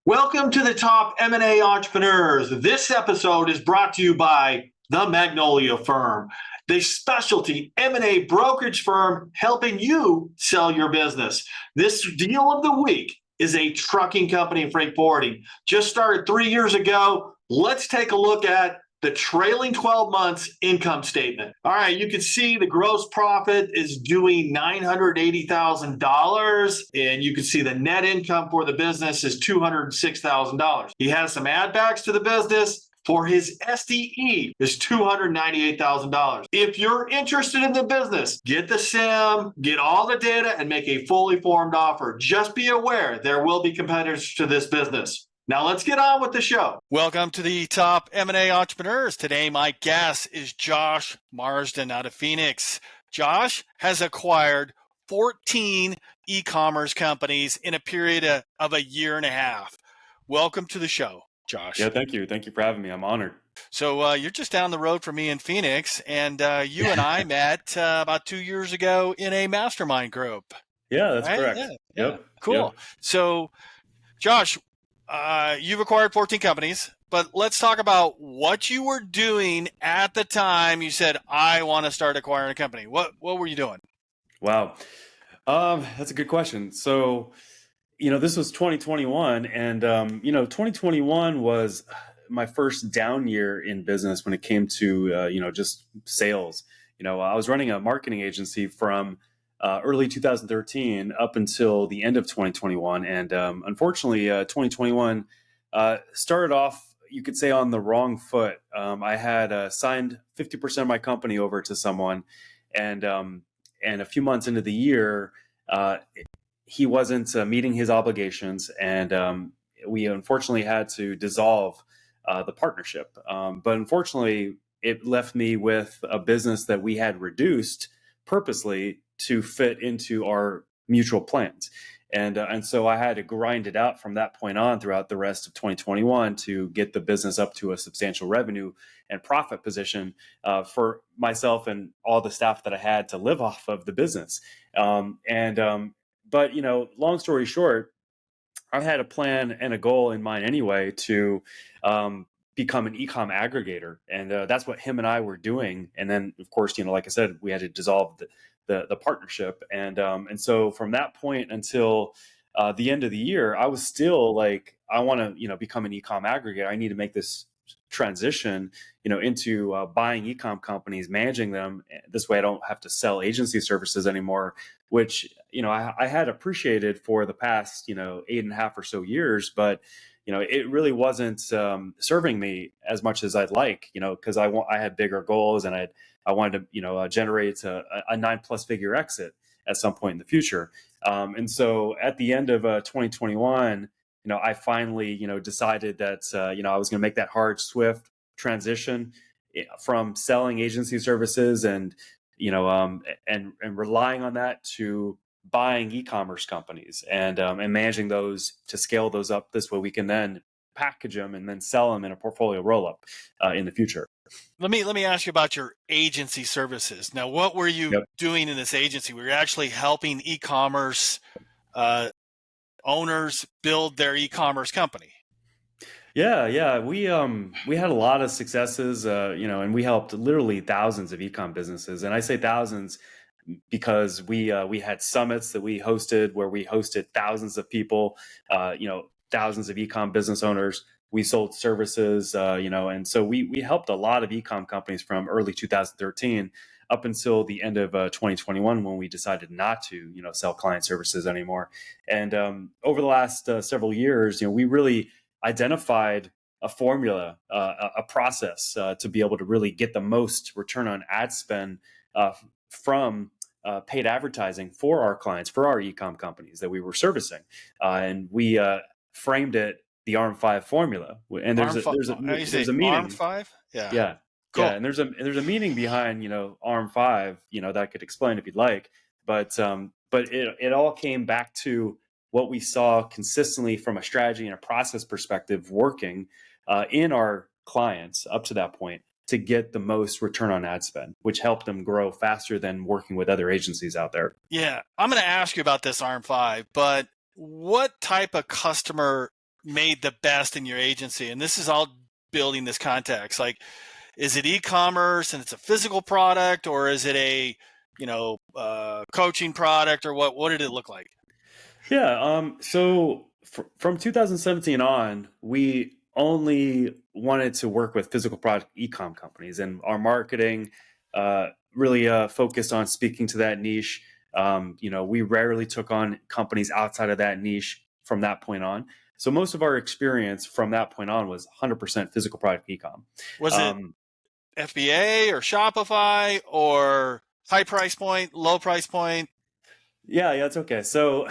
Welcome to the Top M&A Entrepreneurs. This episode is brought to you by the Magnolia firm, the specialty M&A brokerage firm helping you sell your business. This deal of the week is a trucking company in freight forwarding. Just started 3 years ago. Let's take a look at the trailing 12 months income statement. All right, you can see the gross profit is doing $980,000, and you can see the net income for the business is $206,000. He has some add backs to the business. For his SDE is $298,000. If you're interested in the business, get the SIM, get all the data, and make a fully formed offer. Just be aware there will be competitors to this business. Now let's get on with the show. Welcome to the Top M&A Entrepreneurs. Today, my guest is Josh Marsden out of Phoenix. Josh has acquired 14 e-commerce companies in a period of a year and a half. Welcome to the show, Josh. Yeah, thank you. Thank you for having me. I'm honored. So you're just down the road from me in Phoenix, and you and I met about 2 years ago in a mastermind group. Yeah, that's right? correct. Yeah. Yep. Cool. Yep. So, Josh, you've acquired 14 companies, but let's talk about what you were doing at the time you said, I want to start acquiring a company. What were you doing? Wow. That's a good question. So, this was 2021, and 2021 was my first down year in business when it came to just sales. I was running a marketing agency from early 2013 up until the end of 2021. And unfortunately, 2021 started off, you could say, on the wrong foot. I had signed 50% of my company over to someone. And a few months into the year, he wasn't meeting his obligations. And we unfortunately had to dissolve the partnership. But unfortunately, it left me with a business that we had reduced purposely to fit into our mutual plans. And so I had to grind it out from that point on throughout the rest of 2021 to get the business up to a substantial revenue and profit position for myself and all the staff that I had to live off of the business. But long story short, I had a plan and a goal in mind anyway to become an e-com aggregator. And that's what him and I were doing. And then, of course, like I said, we had to dissolve the partnership. And so from that point until the end of the year, I was still like, I want to, become an e-com aggregator. I need to make this transition, into buying e-com companies, managing them. This way I don't have to sell agency services anymore, which, I had appreciated for the past, 8.5 or so years, but it really wasn't serving me as much as I'd like, because I had bigger goals, and I wanted to, generate a 9+ figure exit at some point in the future. And so at the end of 2021, I finally, decided that, I was going to make that hard, swift transition from selling agency services and relying on that to buying e-commerce companies and managing those to scale those up. This way we can then package them and then sell them in a portfolio roll-up in the future. Let me ask you about your agency services. Now, what were you doing in this agency? Were you actually helping e-commerce owners build their e-commerce company? Yeah. We had a lot of successes, and we helped literally thousands of e-com businesses. And I say thousands because we had summits that we hosted where we hosted thousands of people, thousands of e-com business owners. We sold services, and so we helped a lot of e-com companies from early 2013 up until the end of 2021 when we decided not to, sell client services anymore. And over the last several years, we really identified a formula, a process to be able to really get the most return on ad spend from paid advertising for our clients, for our e-com companies that we were servicing. And we framed it the ARM5 formula. And there's a meaning. ARM5? Yeah. Cool. Yeah. And there's a meaning behind, ARM5, that I could explain if you'd like. But it all came back to what we saw consistently from a strategy and a process perspective working in our clients up to that point to get the most return on ad spend, which helped them grow faster than working with other agencies out there. Yeah. I'm going to ask you about this ARM5, but what type of customer made the best in your agency? And this is all building this context. Like, is it e-commerce and it's a physical product, or is it a, coaching product, or what did it look like? Yeah. So from 2017 on, we only wanted to work with physical product e-com companies, and our marketing really focused on speaking to that niche. We rarely took on companies outside of that niche from that point on. So most of our experience from that point on was 100% physical product e-com. Was it FBA or Shopify or high price point, low price point? Yeah, it's okay. So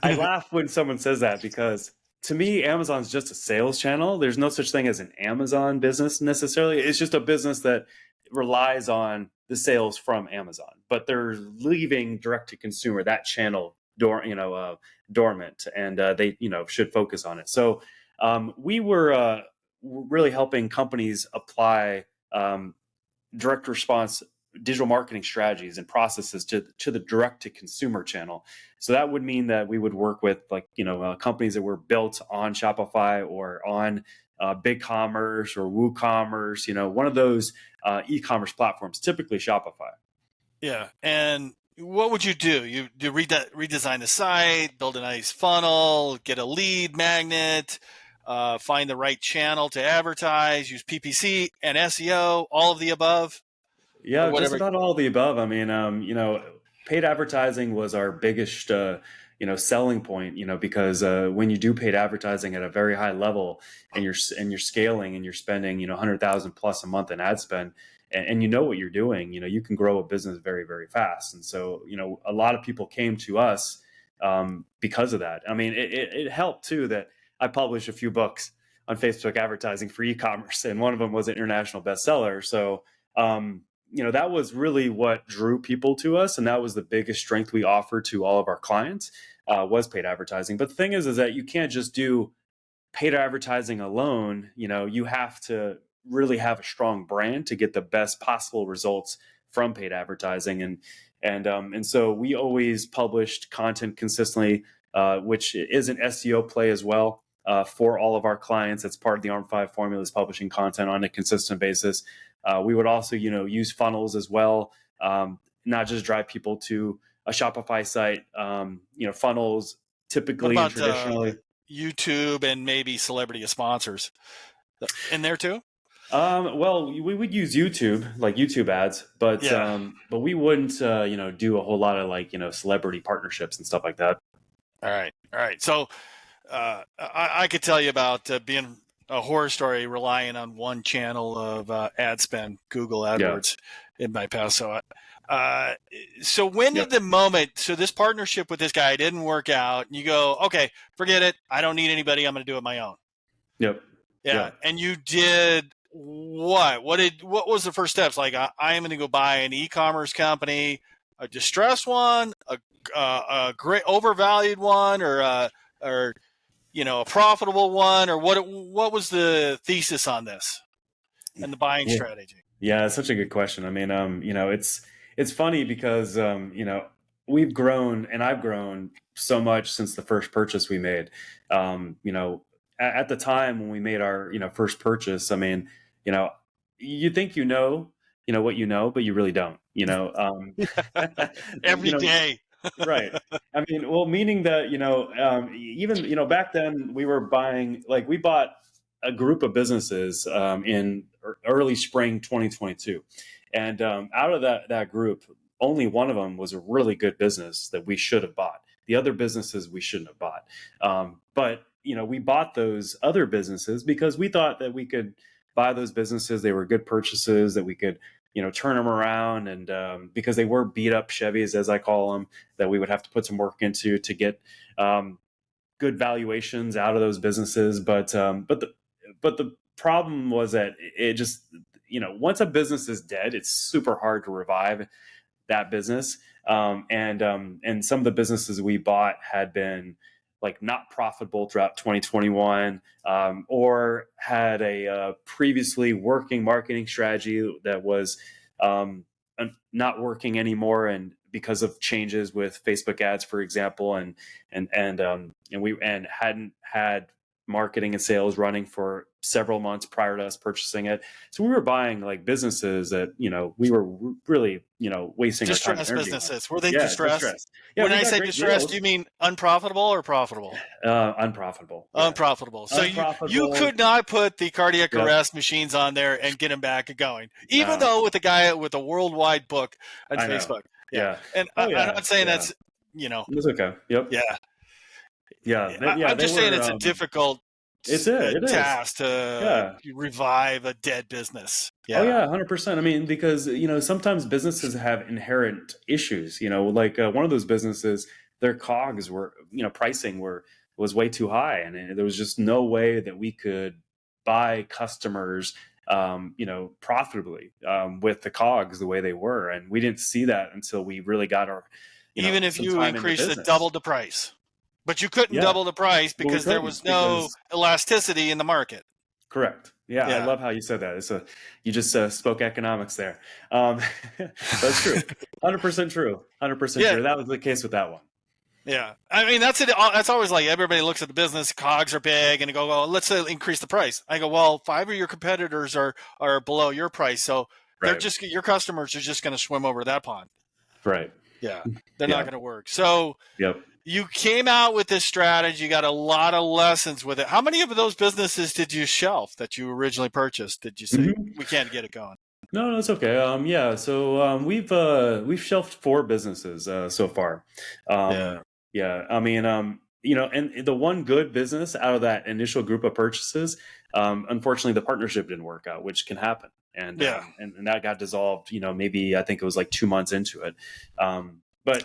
I laugh when someone says that, because to me, Amazon's just a sales channel. There's no such thing as an Amazon business necessarily. It's just a business that relies on the sales from Amazon, but they're leaving direct to consumer, that channel dormant, and they should focus on it. So we were really helping companies apply direct response digital marketing strategies and processes to the direct to consumer channel. So that would mean that we would work with companies that were built on Shopify or on BigCommerce or WooCommerce, one of those e-commerce platforms, typically Shopify. Yeah. And what would you do? You redesign the site, build a nice funnel, get a lead magnet, find the right channel to advertise, use PPC and SEO, all of the above? Yeah, just about all of the above. I mean, paid advertising was our biggest, selling point. Because when you do paid advertising at a very high level, and you're scaling and you're spending, 100,000 plus a month in ad spend, and you know what you're doing, you can grow a business very, very fast. And so, a lot of people came to us because of that. I mean, it helped too that I published a few books on Facebook advertising for e-commerce, and one of them was an international bestseller. So. That was really what drew people to us, and that was the biggest strength we offered to all of our clients was paid advertising. But the thing is that you can't just do paid advertising alone. You have to really have a strong brand to get the best possible results from paid advertising, and so we always published content consistently, which is an SEO play as well. For all of our clients, it's part of the ARM5 formula, is publishing content on a consistent basis. We would also, use funnels as well, not just drive people to a Shopify site. Funnels typically and traditionally. YouTube and maybe celebrity sponsors in there too? Well, we would use YouTube, like YouTube ads, but we wouldn't, do a whole lot of celebrity partnerships and stuff like that. All right. So I could tell you about being a horror story relying on one channel of ad spend, Google AdWords, in my past. So when did the moment, so this partnership with this guy didn't work out, and you go, okay, forget it. I don't need anybody. I'm going to do it my own. Yep. Yeah. And you did what? What was the first steps? Like, I am going to go buy an e-commerce company, a distressed one, a great overvalued one, or a profitable one, or what was the thesis on this and the buying strategy? Yeah, it's such a good question. I mean, it's funny because, we've grown, and I've grown so much since the first purchase we made. At the time when we made our, first purchase, I mean, you think what you know, but you really don't, every day. Right. I mean, well, meaning that, even, back then we were buying, we bought a group of businesses in early spring 2022. And out of that group, only one of them was a really good business that we should have bought. The other businesses we shouldn't have bought. But, we bought those other businesses because we thought that we could buy those businesses. They were good purchases, that we could turn them around, and because they were beat up Chevys, as I call them, that we would have to put some work into to get good valuations out of those businesses. But the problem was that it just, once a business is dead, it's super hard to revive that business. And some of the businesses we bought had been not profitable throughout 2021, or had a previously working marketing strategy that was not working anymore, and because of changes with Facebook ads, for example, and hadn't had marketing and sales running for several months prior to us purchasing it. So we were buying like businesses that, we were really, wasting our time and Distressed energy on. businesses. Were they Yeah, distressed? Yeah, When we I got say great distressed, deals. do you mean unprofitable or profitable? Unprofitable. Yeah. Unprofitable. So you Unprofitable. could not put the cardiac Yep. arrest machines on there and get them back and going, even No. though with the guy with a worldwide book on I know. Facebook. Yeah. And Oh, I'm yeah. not saying Yeah. that's, It's okay. Yep. yeah. Yeah. I'm They just saying were, it's a difficult it is. task to Yeah. revive a dead business. Oh yeah, 100%. I mean, because sometimes businesses have inherent issues. Like one of those businesses, their COGS were, pricing was way too high, and there was just no way that we could buy customers, profitably with the COGS the way they were, and we didn't see that until we really got our, Even if some you time increased in the it, doubled the price. But you couldn't Yeah. double the price But we because there couldn't, was no because elasticity in the market. correct. Yeah, I Yeah. love how you said that. You just spoke economics there. That's true. 100% true. 100% Yeah. true. That was the case with that one. Yeah. I mean, that's it. That's always like everybody looks at the business, COGS are big, and they go, well, let's increase the price. I go, well, 5 of your competitors are below your price. So they're Right. just, your customers are just going to swim over that pond. Right. Yeah. They're Yeah. not going to work. So Yep. you came out with this strategy. You got a lot of lessons with it. How many of those businesses did you shelf that you originally purchased? Did you say we can't get it going? No, it's okay. Yeah. So we've shelved 4 businesses so far. Yeah. I mean, and the one good business out of that initial group of purchases, unfortunately, the partnership didn't work out, which can happen, and and that got dissolved. Maybe I think it was like 2 months into it. But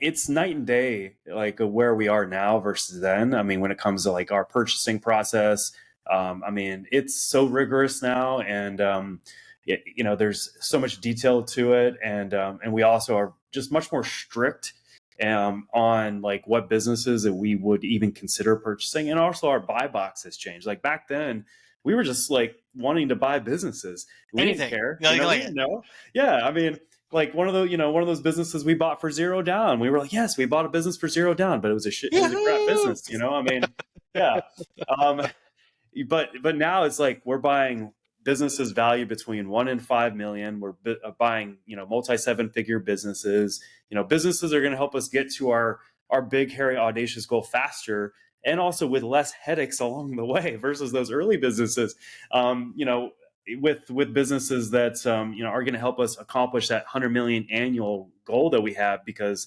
it's night and day, like where we are now versus then. I mean, when it comes to like our purchasing process, I mean, it's so rigorous now, and there's so much detail to it, and we also are just much more strict on like what businesses that we would even consider purchasing, and also our buy box has changed. Like back then, we were just like wanting to buy businesses. We didn't care. We didn't know. Yeah, I mean. Like one of those businesses we bought for $0 down. We were like, yes, we bought a business for $0 down, but it was a crap business, I mean, yeah. But now it's like we're buying businesses valued between 1 and 5 million. We're buying, multi 7-figure businesses. Businesses are going to help us get to our big, hairy, audacious goal faster, and also with less headaches along the way versus those early businesses. With businesses that are going to help us accomplish that 100 million annual goal that we have, because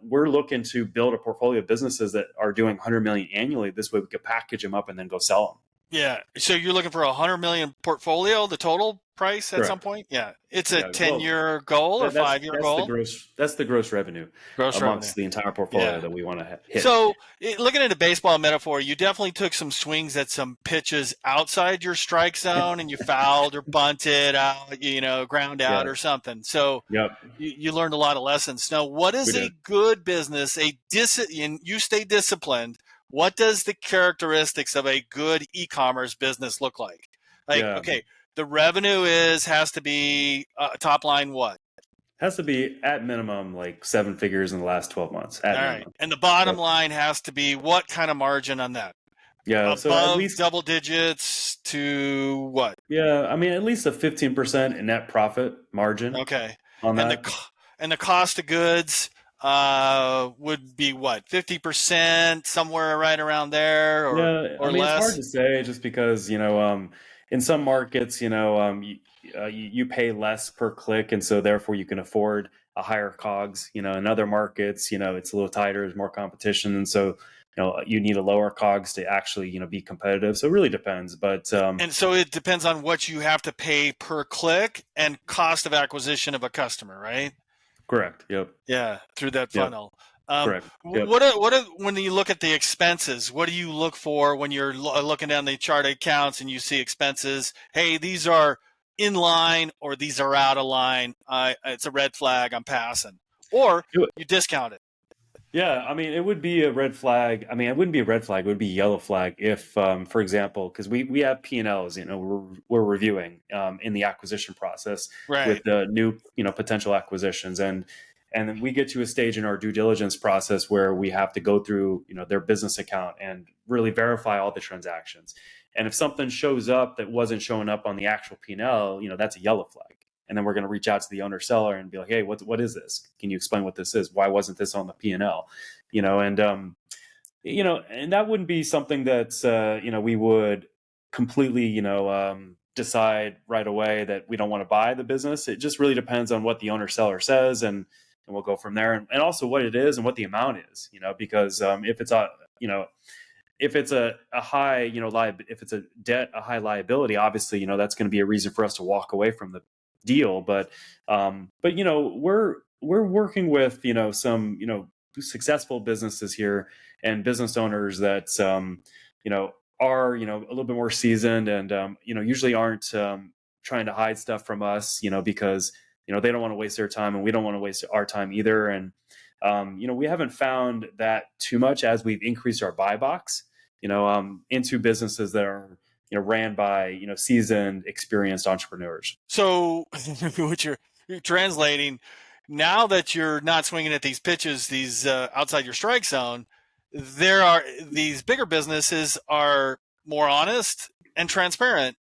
we're looking to build a portfolio of businesses that are doing 100 million annually. This way we could package them up and then go sell them. Yeah. So you're looking for a 100 million portfolio, the total price at some point? Yeah. It's a 10-year goal or 5-year goal? That's the gross revenue amongst the entire portfolio that we want to hit. So looking at a baseball metaphor, you definitely took some swings at some pitches outside your strike zone and you fouled or bunted out, ground out or something. So you learned a lot of lessons. Now, what is a good business, you stay disciplined. What does the characteristics of a good e-commerce business look like? Okay, the revenue has to be top line what? Has to be at minimum like 7 figures in the last 12 months. All right. And the bottom line has to be what kind of margin on that? Yeah. Above so at least double digits to what? Yeah. I mean, at least a 15% net profit margin. Okay. On that. And the cost of goods would be what? 50%, somewhere right around there, or less? It's hard to say just because, in some markets, you pay less per click, and so therefore you can afford a higher COGS. In other markets, it's a little tighter, there's more competition, and so you need a lower COGS to actually be competitive. So it really depends, but and so it depends on what you have to pay per click and cost of acquisition of a customer, right? Correct. Yep. Yeah, through that funnel. Correct. Yep. When you look at the expenses, what do you look for when you're looking down the chart of accounts and you see expenses? Hey, these are in line or these are out of line. It's a red flag. I'm passing. Or you discount it. Yeah, I mean, it would be a red flag. I mean, it wouldn't be a red flag. It would be a yellow flag if, for example, because we have P&Ls, we're reviewing in the acquisition process with the new, potential acquisitions. And And then we get to a stage in our due diligence process where we have to go through, their business account and really verify all the transactions. And if something shows up that wasn't showing up on the actual P&L, that's a yellow flag. And then we're going to reach out to the owner seller and be like, hey, what is this? Can you explain what this is? Why wasn't this on the P&L? And that wouldn't be something that, we would completely, decide right away that we don't want to buy the business. It just really depends on what the owner seller says, and we'll go from there. And also what it is and what the amount is, because if it's a high, if it's a debt, a high liability, obviously, that's going to be a reason for us to walk away from the deal. But we're working with, some, successful businesses here and business owners that, are, a little bit more seasoned and, usually aren't trying to hide stuff from us, because, they don't want to waste their time and we don't want to waste our time either. And, we haven't found that too much as we've increased our buy box, into businesses that are, ran by, seasoned, experienced entrepreneurs. So what you're translating, now that you're not swinging at these pitches, these outside your strike zone, these bigger businesses are more honest and transparent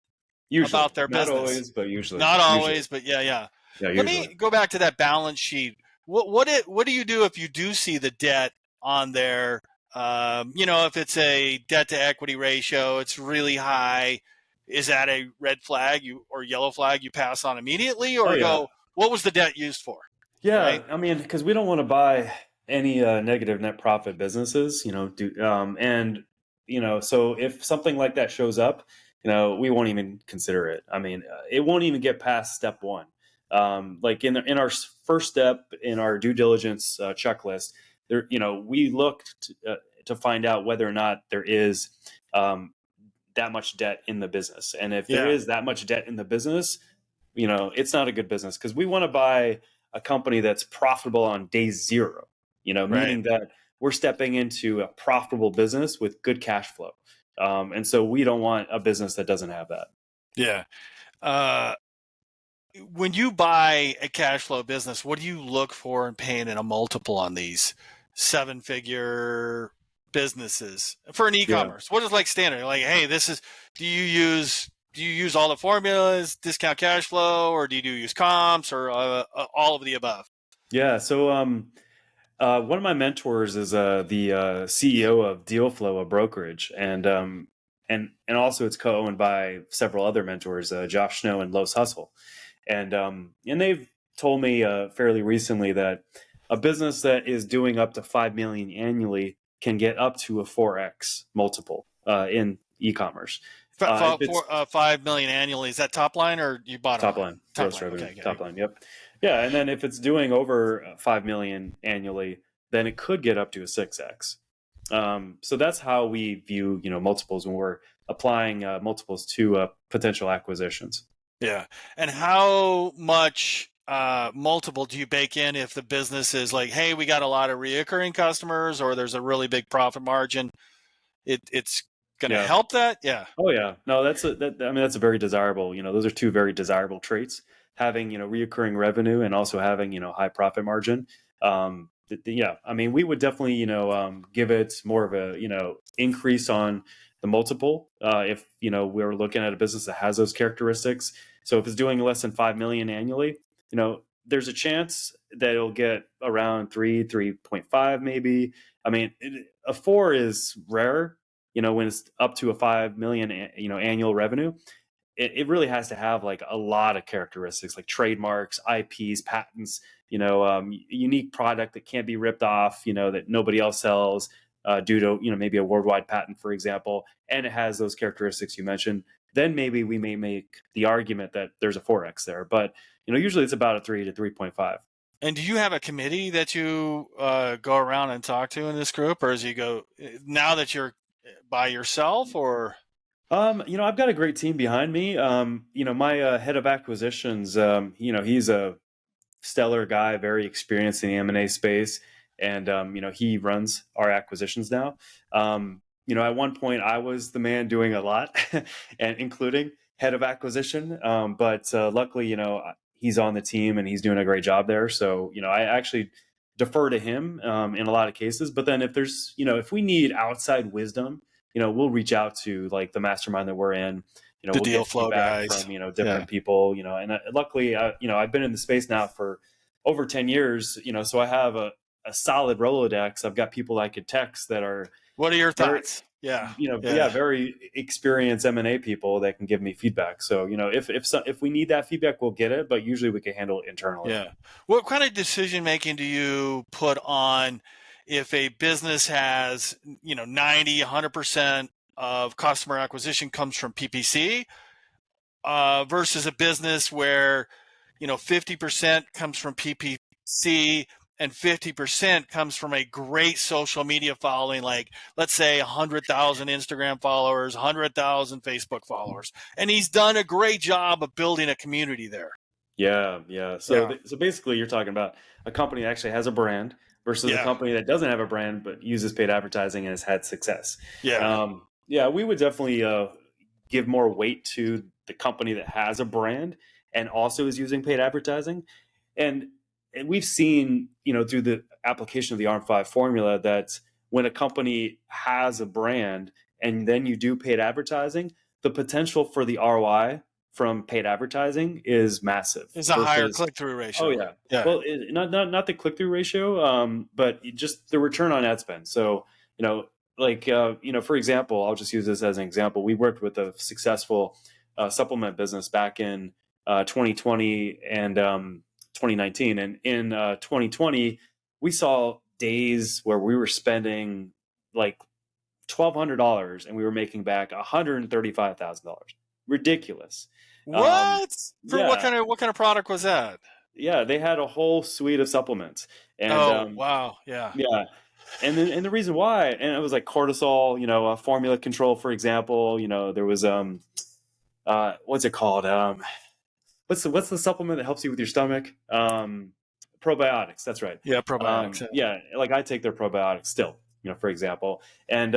Usually, about their not business. always, but usually. Not always, but yeah. Let me go back to that balance sheet. What do you do if you do see the debt on there? If it's a debt to equity ratio, it's really high. Is that a red flag or yellow flag you pass on immediately, or go, what was the debt used for? Yeah, right? I mean, because we don't want to buy any negative net profit businesses, so if something like that shows up, we won't even consider it. I mean, it won't even get past step one. Like in our first step in our due diligence checklist, there, we looked to find out whether or not there is that much debt in the business, and if there is that much debt in the business, it's not a good business, because we want to buy a company that's profitable on day zero. Meaning that we're stepping into a profitable business with good cash flow. And so we don't want a business that doesn't have that. Yeah. When you buy a cash flow business, what do you look for in paying in a multiple on these 7-figure businesses for an e-commerce? What is like standard? Like, hey, do you use all the formulas, discount cash flow, or do you use comps, or all of the above? Yeah. So, one of my mentors is the CEO of Dealflow, a brokerage, and also it's co-owned by several other mentors, Josh Snow and Los Hustle, and they've told me fairly recently that a business that is doing up to $5 million annually can get up to a 4x multiple in e-commerce. 5 million annually. Is that top line or you bottom top line? Gross revenue. Okay. Top line. Yep. Yeah, and then if it's doing over 5 million annually, then it could get up to a 6x. So that's how we view, multiples when we're applying multiples to potential acquisitions. Yeah, and how much multiple do you bake in if the business is like, hey, we got a lot of reoccurring customers, or there's a really big profit margin? It's going to help that. Yeah. Oh yeah. No, that's a very desirable. Those are two very desirable traits. Having reoccurring revenue and also having high profit margin. I mean, we would definitely give it more of a increase on the multiple if we're looking at a business that has those characteristics. So if it's doing less than 5 million annually, there's a chance that it'll get around 3.5 maybe. I mean, a 4 is rare. When it's up to a 5 million annual revenue, it really has to have like a lot of characteristics like trademarks, IPs, patents, unique product that can't be ripped off, that nobody else sells due to, maybe a worldwide patent, for example, and it has those characteristics you mentioned. Then maybe we may make the argument that there's a 4x there, but usually it's about a 3 to 3.5. And do you have a committee that you go around and talk to in this group, or as you go now that you're by yourself, or? I've got a great team behind me. My head of acquisitions, he's a stellar guy, very experienced in the M&A space. And, he runs our acquisitions now. At one point I was the man doing a lot and including head of acquisition. But luckily, he's on the team and he's doing a great job there. So, I actually defer to him in a lot of cases. But then if there's, if we need outside wisdom, we'll reach out to like the mastermind that we're in. The We'll deal get flow feedback guys. from, different people, and luckily, I've been in the space now for over 10 years, so I have a solid Rolodex. I've got people I could text that are, What are your very, thoughts? Yeah. very experienced M&A people that can give me feedback. So, if we need that feedback, we'll get it, but usually we can handle it internally. Yeah. What kind of decision making do you put on if a business has, 90, 100% of customer acquisition comes from PPC versus a business where, 50% comes from PPC and 50% comes from a great social media following, like let's say 100,000 Instagram followers, 100,000 Facebook followers. And he's done a great job of building a community there. Yeah. So basically you're talking about a company that actually has a brand versus a company that doesn't have a brand but uses paid advertising and has had success. We would definitely give more weight to the company that has a brand and also is using paid advertising. And we've seen, through the application of the ARM5 formula, that when a company has a brand and then you do paid advertising, the potential for the ROI from paid advertising is massive. It's a higher click-through ratio. Oh yeah. Well, not the click-through ratio, but just the return on ad spend. So, for example, I'll just use this as an example. We worked with a successful supplement business back in 2020 and 2019. And in 2020, we saw days where we were spending like $1,200 and we were making back $135,000. Ridiculous. What? What kind of product was that? Yeah, they had a whole suite of supplements. And wow. Yeah. And the reason why, and it was like cortisol, formula control, for example. There was what's it called? What's the supplement that helps you with your stomach? Probiotics. That's right. Yeah, probiotics. Like I take their probiotics still, for example. And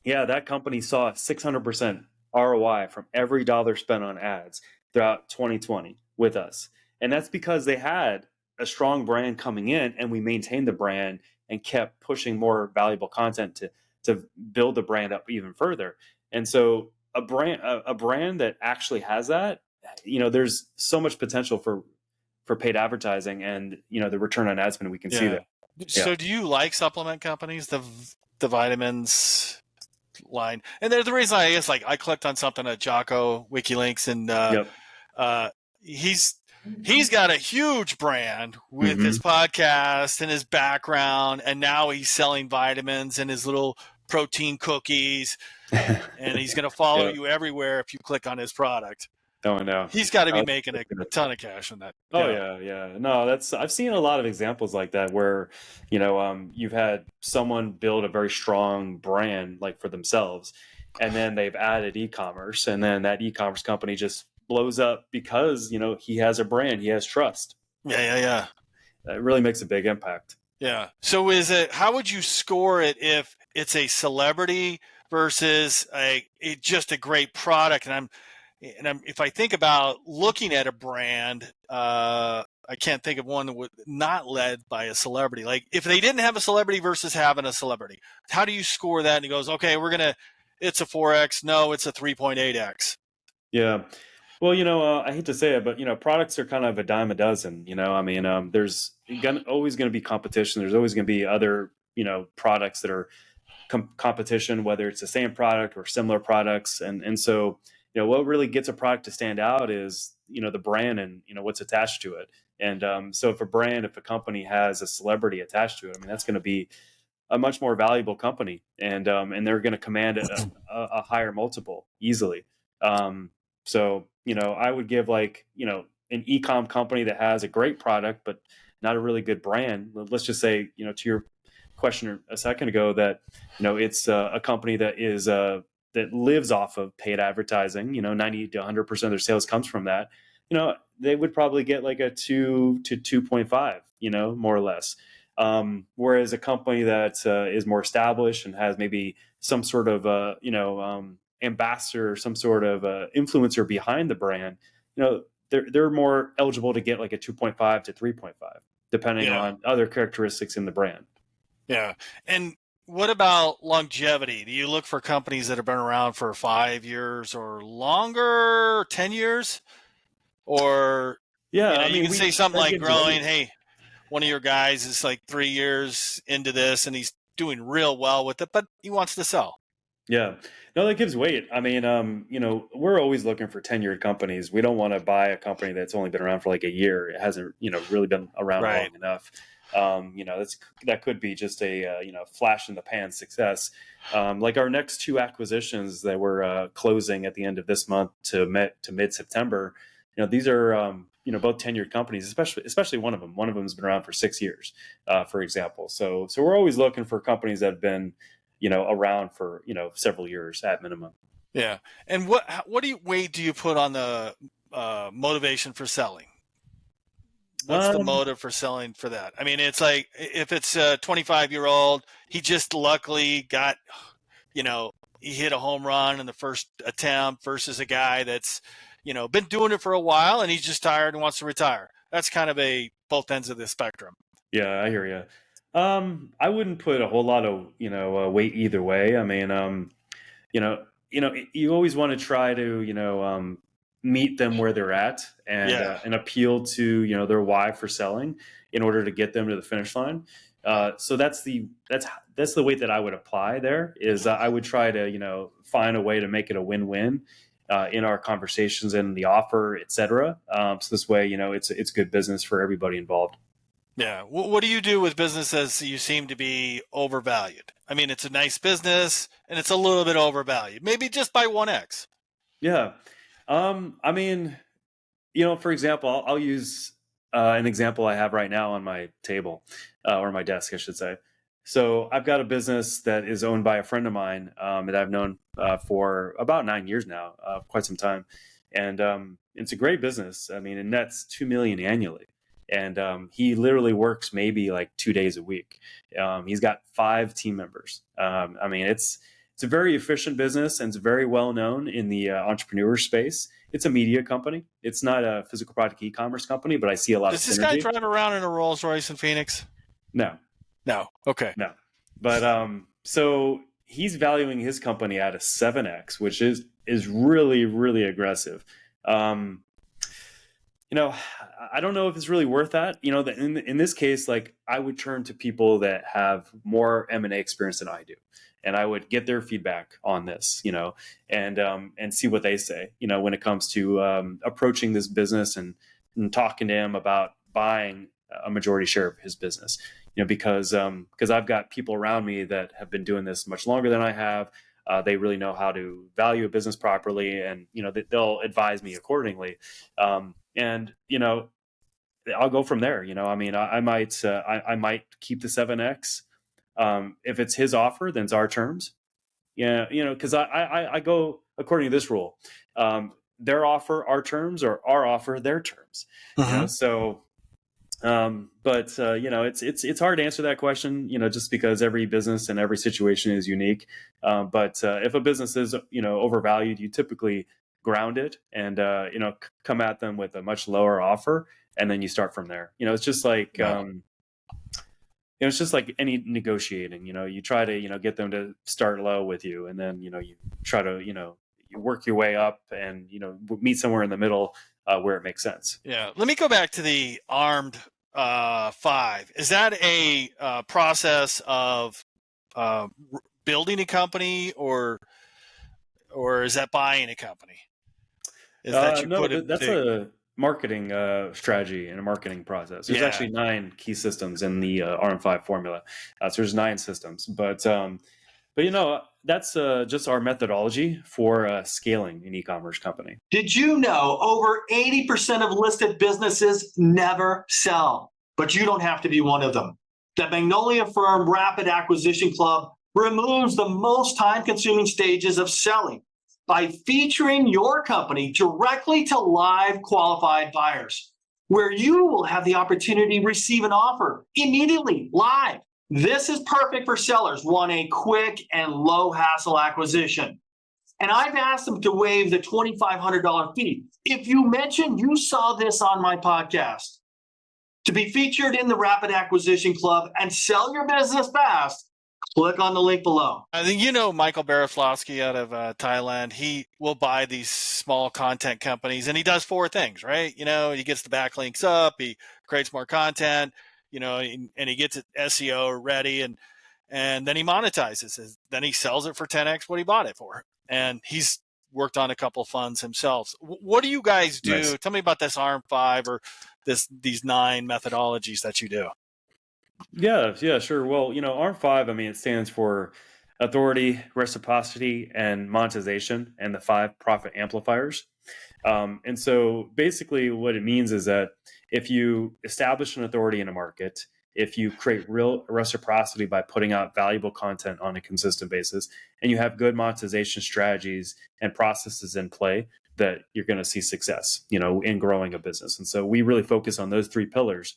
that company saw 600% ROI from every dollar spent on ads throughout 2020 with us. And that's because they had a strong brand coming in and we maintained the brand and kept pushing more valuable content to build the brand up even further. And so a brand that actually has that, there's so much potential for paid advertising and, the return on ad spend we can see there. So do you like supplement companies, the vitamins line? And the reason I guess, like, I clicked on something at Jocko WikiLinks and he's got a huge brand with his podcast and his background, and now he's selling vitamins and his little protein cookies, and he's going to follow you everywhere if you click on his product. Oh, I know. He's got to be making a ton of cash on that. Oh yeah. No, I've seen a lot of examples like that where, you've had someone build a very strong brand like for themselves, and then they've added e-commerce, and then that e-commerce company just blows up because, he has a brand, he has trust. Yeah. That really makes a big impact. Yeah. So how would you score it if it's a celebrity versus just a great product? And if I think about looking at a brand, I can't think of one that would not led by a celebrity. Like if they didn't have a celebrity versus having a celebrity, how do you score that? And he goes, okay, it's a 4X. No, it's a 3.8X. Yeah. Well, I hate to say it, but, products are kind of a dime a dozen, there's always going to be competition. There's always going to be other, products that are competition, whether it's the same product or similar products. And so, what really gets a product to stand out is, the brand and, what's attached to it. And so if a company has a celebrity attached to it, that's going to be a much more valuable company, and they're going to command a higher multiple easily. So, I would give an e-com company that has a great product, but not a really good brand. Let's just say, to your question a second ago, that, it's a company that is that lives off of paid advertising, 90 to 100% of their sales comes from that, they would probably get like a 2 to 2.5, more or less. Whereas a company that is more established and has maybe some sort of, ambassador, some sort of influencer behind the brand, they're more eligible to get like a 2.5 to 3.5, depending on other characteristics in the brand. Yeah. And what about longevity? Do you look for companies that have been around for 5 years or longer, 10 years? Or, Yeah, I you mean, can say something like gives growing, weight. hey, one of your guys is like 3 years into this and he's doing real well with it, but he wants to sell. Yeah, no, that gives weight. I mean, we're always looking for tenured companies. We don't want to buy a company that's only been around for like a year. It hasn't, really been around long enough. That could be just a flash in the pan success. Like our next two acquisitions that we're closing at the end of this month to mid September. These are both tenured companies, especially one of them. One of them has been around for 6 years, for example. So we're always looking for companies that have been around for several years at minimum. Yeah. And what weight do you put on the motivation for selling? What's the motive for selling for that? I mean, it's like if it's a 25-year-old, he just luckily got, he hit a home run in the first attempt versus a guy that's, been doing it for a while and he's just tired and wants to retire. That's kind of both ends of the spectrum. Yeah, I hear you. I wouldn't put a whole lot of weight either way. I mean, you always want to try to meet them where they're at and appeal to their why for selling in order to get them to the finish line. So that's the weight that I would apply there. Is I would try to find a way to make it a win-win in our conversations and the offer, etc. So this way it's good business for everybody involved. Yeah. What do you do with businesses you seem to be overvalued? I mean, it's a nice business and it's a little bit overvalued, maybe just by 1x. Yeah. I mean, for example, I'll use an example I have right now on my table or my desk, I should say. So I've got a business that is owned by a friend of mine that I've known for about 9 years now, quite some time. And it's a great business. I mean, it nets $2 million annually. And he literally works maybe like 2 days a week. He's got 5 team members. I mean, it's a very efficient business and it's very well known in the entrepreneur space. It's a media company. It's not a physical product e-commerce company, but I see a lot of synergy. Does this guy drive around in a Rolls Royce in Phoenix? No. Okay. No. But so he's valuing his company at a 7x, which is really, really aggressive. I don't know if it's really worth that. In this case, like I would turn to people that have more M&A experience than I do, and I would get their feedback on this, and see what they say, when it comes to approaching this business and talking to him about buying a majority share of his business, because I've got people around me that have been doing this much longer than I have. They really know how to value a business properly, and they'll advise me accordingly. And I'll go from there. I mean, I might keep the 7x. If it's his offer, then it's our terms. Yeah, because I go according to this rule. Their offer, our terms, or our offer, their terms. So. But it's hard to answer that question, just because every business and every situation is unique. But if a business is overvalued, you typically ground it and come at them with a much lower offer, and then you start from there. It's just like it's just like any negotiating. You try to get them to start low with you, and then you try to you work your way up, and meet somewhere in the middle where it makes sense. Yeah. Let me go back to the armed 5. Is that a process of building a company, or is that buying a company? Is that that's a marketing strategy and a marketing process. There's actually 9 key systems in the RM5 formula. So there's 9 systems, but that's just our methodology for scaling an e-commerce company. Did you know over 80% of listed businesses never sell? But you don't have to be one of them. The Magnolia Firm Rapid Acquisition Club removes the most time-consuming stages of selling by featuring your company directly to live qualified buyers, where you will have the opportunity to receive an offer immediately, live. This is perfect for sellers who want a quick and low-hassle acquisition. And I've asked them to waive the $2,500 fee. If you mention you saw this on my podcast, to be featured in the Rapid Acquisition Club and sell your business fast, click on the link below. I think Michael Baraflosky out of Thailand. He will buy these small content companies, and he does 4 things, right? He gets the backlinks up, he creates more content, and he gets it SEO ready, and then he monetizes. Then he sells it for 10x what he bought it for, and he's worked on a couple of funds himself. What do you guys do? Nice. Tell me about this ARM5 or these 9 methodologies that you do. Yeah, sure. Well, ARM5, it stands for authority, reciprocity, and monetization, and the 5 profit amplifiers. And so basically what it means is that if you establish an authority in a market, if you create real reciprocity by putting out valuable content on a consistent basis, and you have good monetization strategies and processes in play, that you're going to see success, in growing a business. And so we really focus on those 3 pillars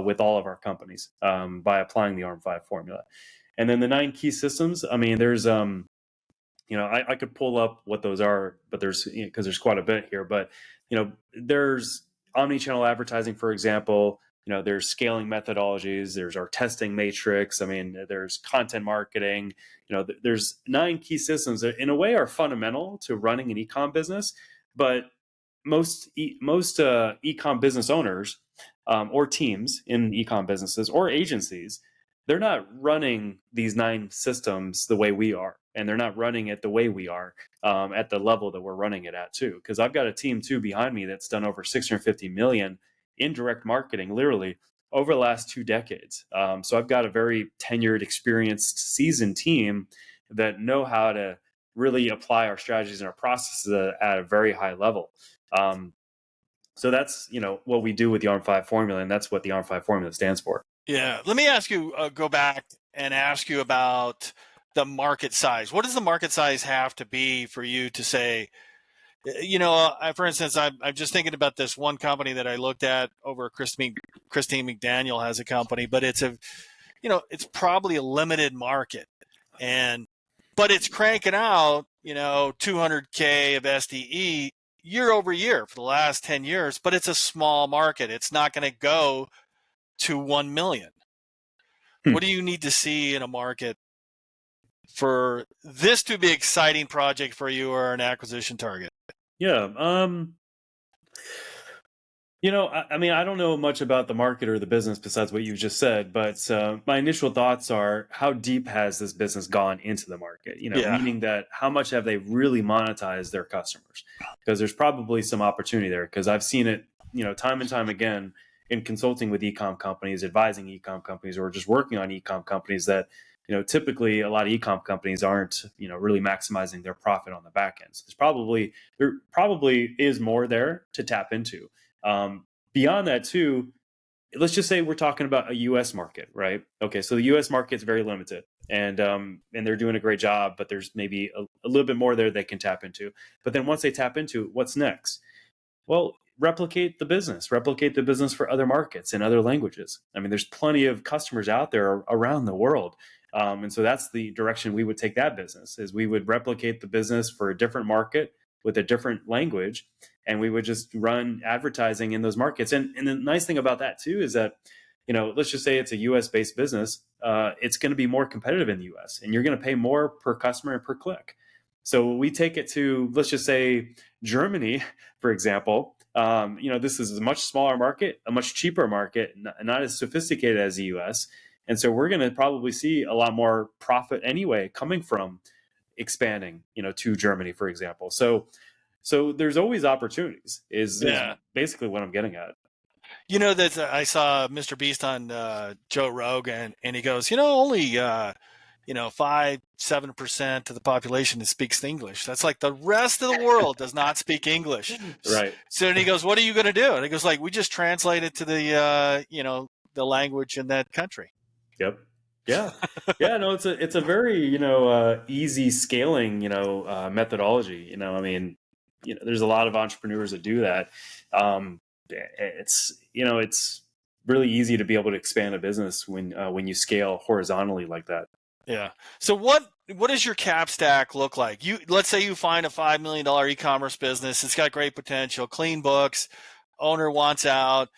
with all of our companies by applying the ARM5 formula. And then the 9 key systems, there's, I could pull up what those are, but there's, because there's quite a bit here, but, there's omni-channel advertising, for example. There's scaling methodologies, there's our testing matrix. There's content marketing. There's 9 key systems that in a way are fundamental to running an e-com business. But most e-com business owners or teams in e-com businesses or agencies, they're not running these 9 systems the way we are. And they're not running it the way we are at the level that we're running it at too. Because I've got a team too behind me that's done over 650 million in direct marketing, literally over the last 2 decades. So I've got a very tenured, experienced, seasoned team that know how to really apply our strategies and our processes at a very high level. So that's, what we do with the ARM5 formula, and that's what the ARM5 formula stands for. Yeah. Let me ask you, go back and ask you about the market size. What does the market size have to be for you to say, for instance, I'm just thinking about this one company that I looked at over Christine McDaniel has a company, but it's it's probably a limited market, but it's cranking out, 200K of SDE year over year for the last 10 years, but it's a small market. It's not going to go to 1 million. What do you need to see in a market for this to be an exciting project for you or an acquisition target? Yeah. I don't know much about the market or the business besides what you just said, but my initial thoughts are, how deep has this business gone into the market? Meaning that how much have they really monetized their customers? Because there's probably some opportunity there, because I've seen it, time and time again in consulting with e-com companies, advising e-com companies, or just working on e-com companies that, typically a lot of e-com companies aren't, really maximizing their profit on the back end. So there probably is more there to tap into. Beyond that too, let's just say we're talking about a U.S. market, right? Okay, so the U.S. market is very limited, and they're doing a great job, but there's maybe a little bit more there they can tap into. But then once they tap into, what's next? Well, replicate the business for other markets and other languages. There's plenty of customers out there around the world. And so that's the direction we would take that business, is we would replicate the business for a different market with a different language, and we would just run advertising in those markets. And the nice thing about that too is that, let's just say it's a US based business. It's going to be more competitive in the US, and you're going to pay more per customer and per click. So we take it to, let's just say, Germany, for example. This is a much smaller market, a much cheaper market, not as sophisticated as the US. And so we're going to probably see a lot more profit anyway coming from expanding, to Germany, for example. So there's always opportunities is basically what I'm getting at. That I saw Mr. Beast on Joe Rogan, and he goes, only 5-7% of the population that speaks English. That's like the rest of the world does not speak English. Right. So then he goes, what are you going to do? And he goes, we just translate it to the the language in that country. Yep. Yeah. Yeah. No, it's a very, easy scaling, methodology. There's a lot of entrepreneurs that do that. It's really easy to be able to expand a business when you scale horizontally like that. Yeah. So what does your cap stack look like? Let's say you find a $5 million e-commerce business. It's got great potential, clean books, owner wants out,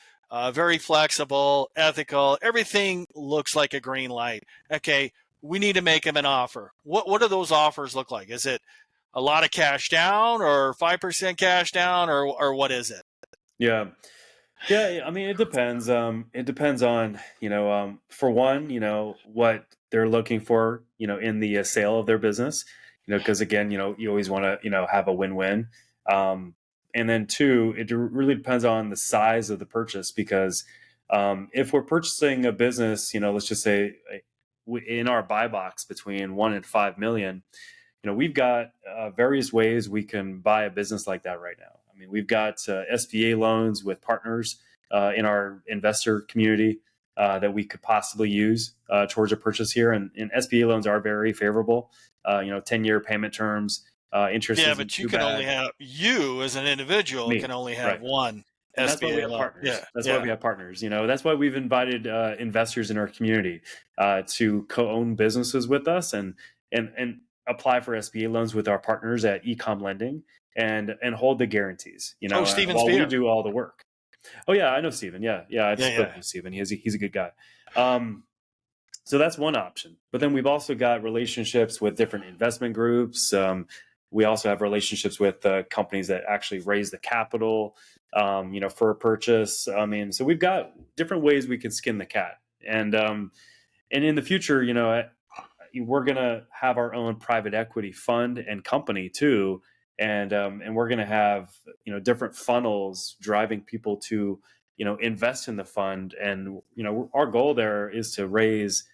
very flexible, ethical. Everything looks like a green light. Okay, we need to make him an offer. What do those offers look like? Is it a lot of cash down or 5% cash down or what is it? Yeah. Yeah, I mean, it depends. It depends on, for one, what they're looking for, in the sale of their business, because again, you always want to, have a win-win. Um, and then two, it really depends on the size of the purchase because if we're purchasing a business, let's just say in our buy box between 1 and 5 million, we've got various ways we can buy a business like that right now. I mean, we've got SBA loans with partners in our investor community that we could possibly use towards a purchase here. And SBA loans are very favorable, 10-year payment terms, interest Yeah, isn't but you too can bad. only have you as an individual Me, can only have right. one And that's why we SBA have loan. partners. Yeah, That's why yeah. we have partners. That's why we've invited investors in our community to co-own businesses with us and apply for SBA loans with our partners at Ecomm Lending and hold the guarantees. Oh, Steven While we Spear. do all the work. Oh yeah, I know Steven. Yeah, I've Yeah, spoken yeah. with Steven. He's a good guy. So that's one option. But then we've also got relationships with different investment groups. We also have relationships with companies that actually raise the capital, for a purchase. I mean, so we've got different ways we can skin the cat. And in the future, we're gonna have our own private equity fund and company too, and we're gonna have different funnels driving people to invest in the fund. And our goal there is to raise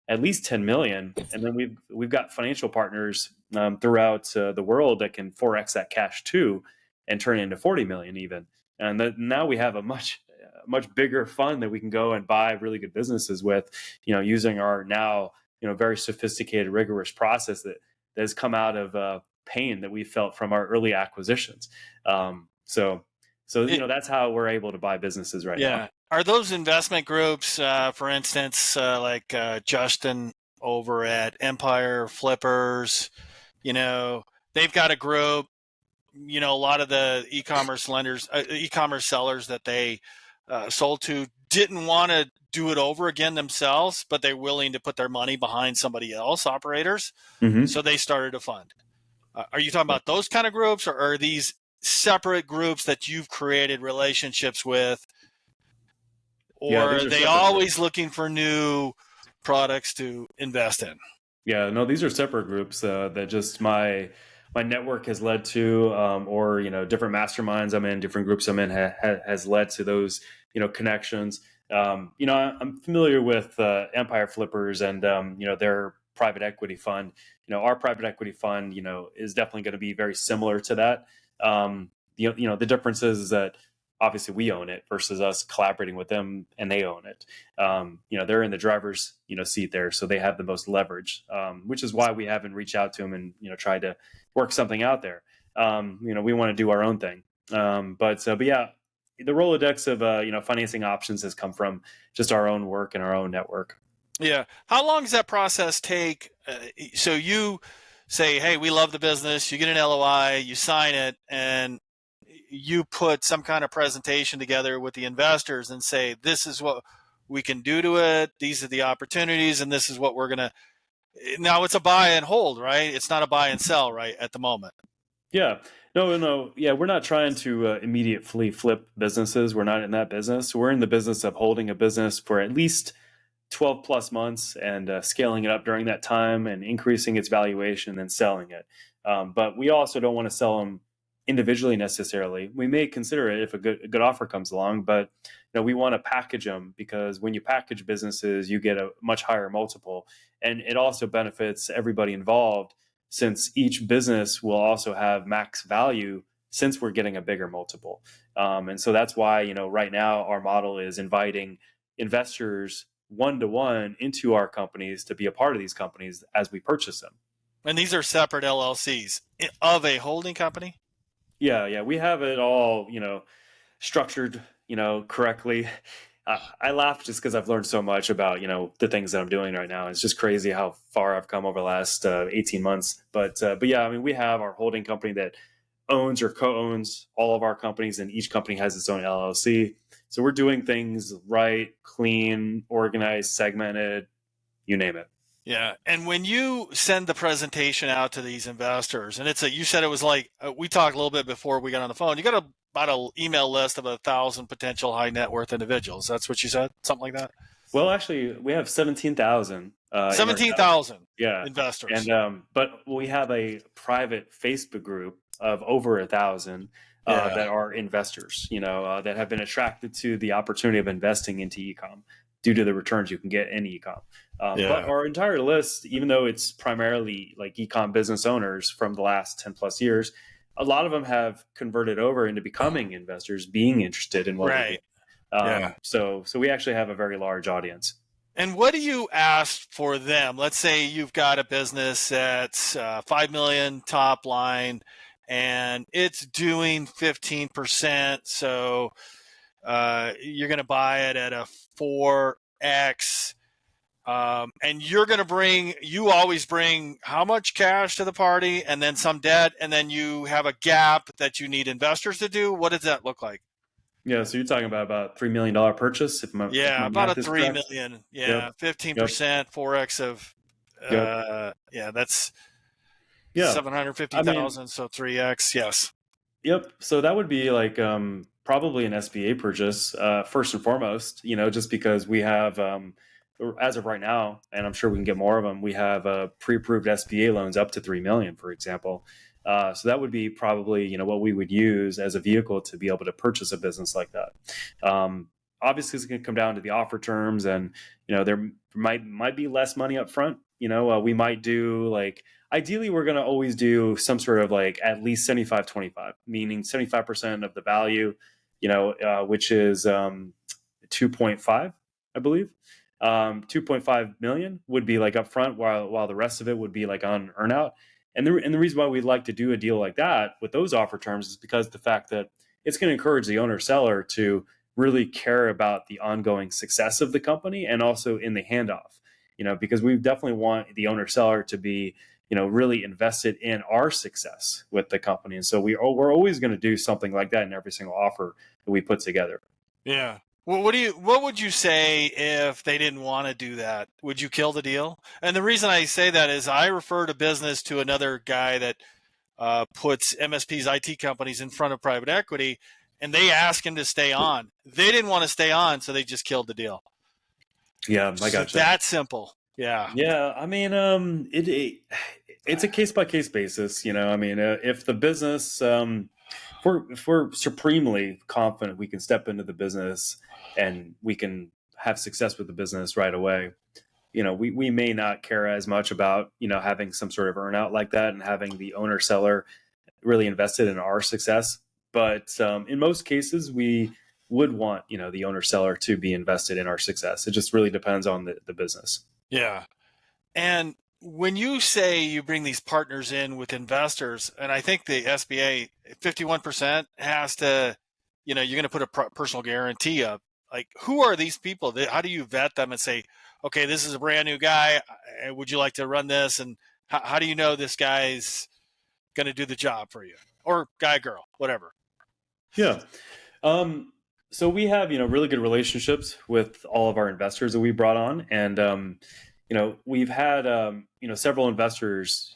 at least 10 million, and then we've got financial partners throughout the world that can 4x that cash too and turn it into 40 million even. And now we have a much bigger fund that we can go and buy really good businesses with, using our now very sophisticated, rigorous process that has come out of pain that we felt from our early acquisitions. So that's how we're able to buy businesses right now. Yeah. Are those investment groups, for instance, like Justin over at Empire Flippers, they've got a group, a lot of the e-commerce lenders, e-commerce sellers that they sold to didn't want to do it over again themselves, but they're willing to put their money behind somebody else, operators. Mm-hmm. So they started a fund. Are you talking about those kind of groups, or are these separate groups that you've created relationships with? Or are they always looking for new products to invest in? Yeah, no, these are separate groups that just my network has led to, or different masterminds I'm in, different groups I'm in has led to those connections. I'm familiar with Empire Flippers and their private equity fund. Our private equity fund is definitely going to be very similar to that. The difference is that obviously we own it versus us collaborating with them and they own it. They're in the driver's seat there, so they have the most leverage, which is why we haven't reached out to them and tried to work something out there. We want to do our own thing, but yeah, the Rolodex of financing options has come from just our own work and our own network. Yeah. How long does that process take? So you say, hey, we love the business. You get an LOI, you sign it, and you put some kind of presentation together with the investors and say, this is what we can do to it. These are the opportunities, and this is what we're going to. Now it's a buy and hold, right? It's not a buy and sell, right, at the moment. Yeah. No. Yeah, we're not trying to immediately flip businesses. We're not in that business. We're in the business of holding a business for at least 12 plus months and scaling it up during that time and increasing its valuation and then selling it. But we also don't want to sell them individually necessarily. We may consider it if a good offer comes along, but we want to package them, because when you package businesses, you get a much higher multiple, and it also benefits everybody involved, since each business will also have max value since we're getting a bigger multiple. And so that's why right now our model is inviting investors one-to-one into our companies to be a part of these companies as we purchase them. And these are separate LLCs of a holding company? Yeah, we have it all, structured, correctly. I laugh just because I've learned so much about, the things that I'm doing right now. It's just crazy how far I've come over the last 18 months. But yeah, I mean, we have our holding company that owns or co-owns all of our companies, and each company has its own LLC. So we're doing things right, clean, organized, segmented, you name it. Yeah. And when you send the presentation out to these investors, and you said it was like, we talked a little bit before we got on the phone, you got about an email list of 1,000 potential high net worth individuals. That's what you said? Something like that? Well, actually, we have 17,000. 17,000 Yeah. investors. And but we have a private Facebook group of over 1,000 that are investors, that have been attracted to the opportunity of investing into ecom due to the returns you can get in ecom. But our entire list, even though it's primarily like ecom business owners from the last 10 plus years, a lot of them have converted over into becoming investors, being interested in what we do. So we actually have a very large audience. And what do you ask for them? Let's say you've got a business that's 5 million top line and it's doing 15%. So you're going to buy it at a 4x. And you always bring how much cash to the party and then some debt, and then you have a gap that you need investors to do. What does that look like? Yeah, so you're talking about $3 million purchase, if my about math is 3 correct? million. Yeah, 15%, 4x of that's 750,000. So 3x. Yes. Yep. So that would be like probably an SBA purchase first and foremost. Just because we have, as of right now, and I'm sure we can get more of them. We have pre-approved SBA loans up to 3 million, for example. So that would be probably what we would use as a vehicle to be able to purchase a business like that. Obviously, it's going to come down to the offer terms, and there might be less money up front. We might do like. Ideally, we're going to always do some sort of like at least 75-25, meaning 75% of the value, which is 2.5, I believe. 2.5 million would be like upfront, while the rest of it would be like on earnout. And the reason why we'd like to do a deal like that with those offer terms is because the fact that it's going to encourage the owner seller to really care about the ongoing success of the company and also in the handoff, because we definitely want the owner seller to be really invested in our success with the company. And so we're always going to do something like that in every single offer that we put together. Yeah. Well, what would you say if they didn't want to do that? Would you kill the deal? And the reason I say that is I referred a business to another guy that puts MSPs, IT companies in front of private equity, and they asked him to stay on. They didn't want to stay on, so they just killed the deal. Yeah, I gotcha. That simple. Yeah. Yeah. I mean, it's a case by case basis. If the business, if we're supremely confident we can step into the business and we can have success with the business right away, we may not care as much about, having some sort of earnout like that and having the owner seller really invested in our success. But in most cases, we would want, the owner seller to be invested in our success. It just really depends on the business. Yeah. And when you say you bring these partners in with investors, and I think the SBA 51% has to, you're going to put a personal guarantee up. Like, who are these people? How do you vet them and say, okay, this is a brand new guy. Would you like to run this? And how do you know this guy's going to do the job for you, or guy, girl, whatever? Yeah. So we have, really good relationships with all of our investors that we brought on. And, we've had, several investors,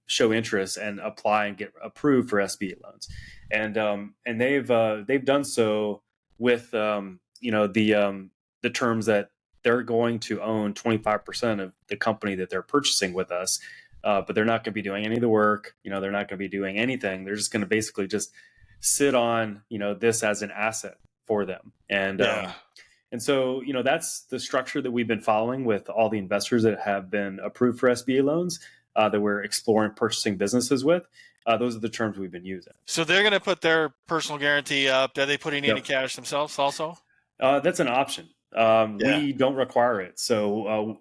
show interest and apply and get approved for SBA loans. And they've done so with, the terms that they're going to own 25% of the company that they're purchasing with us. But they're not going to be doing any of the work. They're not going to be doing anything. They're just going to basically just sit on, this as an asset for them. And so, that's the structure that we've been following with all the investors that have been approved for SBA loans that we're exploring purchasing businesses with. Those are the terms we've been using. So they're going to put their personal guarantee up. Are they putting any cash themselves also? That's an option. We don't require it. So,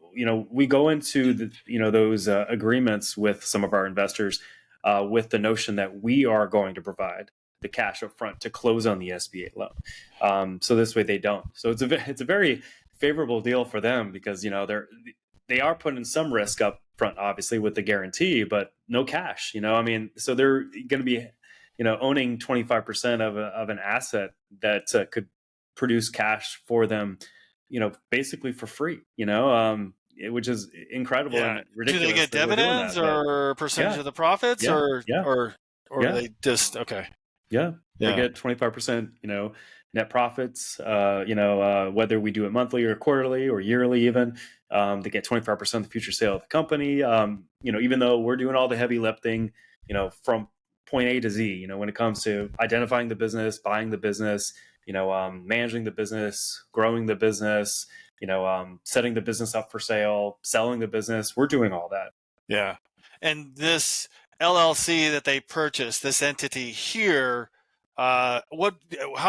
we go into those agreements with some of our investors with the notion that we are going to provide the cash up front to close on the SBA loan. So this way they don't. So it's a very favorable deal for them because, they are putting some risk up front, obviously, with the guarantee, but no cash. So they're going to be, owning 25% of an asset that could produce cash for them, basically for free. Which is incredible and ridiculous. Do they get dividends or percentage of the profits, or they just okay? Yeah, they get 25%. Net profits. Whether we do it monthly or quarterly or yearly, even they get 25% of the future sale of the company. Even though we're doing all the heavy lifting, from point A to Z. When it comes to identifying the business, buying the business, managing the business, growing the business. Setting the business up for sale, selling the business. We're doing all that. Yeah. And this LLC that they purchased, this entity here, how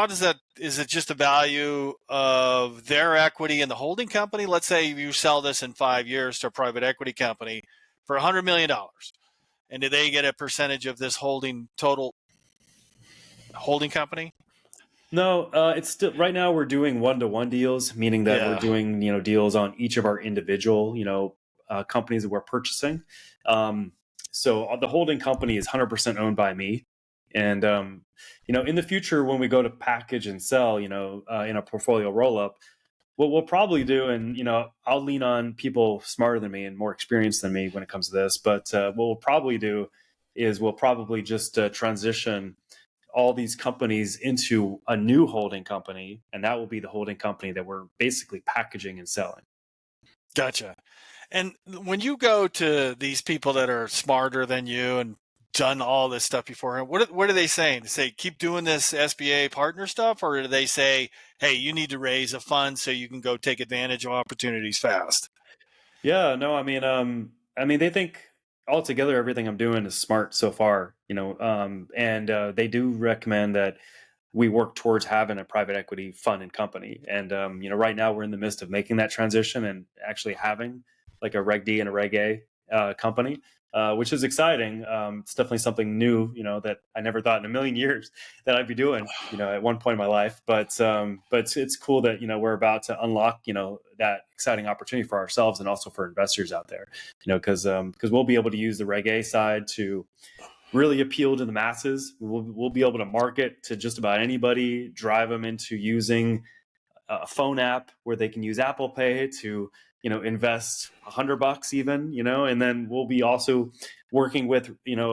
does that, is it just the value of their equity in the holding company? Let's say you sell this in 5 years to a private equity company for $100 million. And do they get a percentage of this total holding company? No, it's still right now we're doing 1-to-1 deals, meaning that we're doing deals on each of our individual companies that we're purchasing. So the holding company is 100% owned by me, and in the future when we go to package and sell, in a portfolio roll up, what we'll probably do, and I'll lean on people smarter than me and more experienced than me when it comes to this, but what we'll probably do is we'll probably just transition all these companies into a new holding company, and that will be the holding company that we're basically packaging and selling. Gotcha. And when you go to these people that are smarter than you and done all this stuff before, what are they saying? They say, keep doing this SBA partner stuff, or do they say, hey, you need to raise a fund so you can go take advantage of opportunities fast? Yeah, no, I mean, they think altogether everything I'm doing is smart so far, and they do recommend that we work towards having a private equity fund and company. And right now we're in the midst of making that transition and actually having like a Reg D and a Reg A company, which is exciting. It's definitely something new, that I never thought in a million years that I'd be doing, at one point in my life. But it's cool that, we're about to unlock, that exciting opportunity for ourselves and also for investors out there, because we'll be able to use the Reg A side to really appeal to the masses. We'll be able to market to just about anybody, drive them into using a phone app where they can use Apple Pay to, invest $100 even, and then we'll be also working with,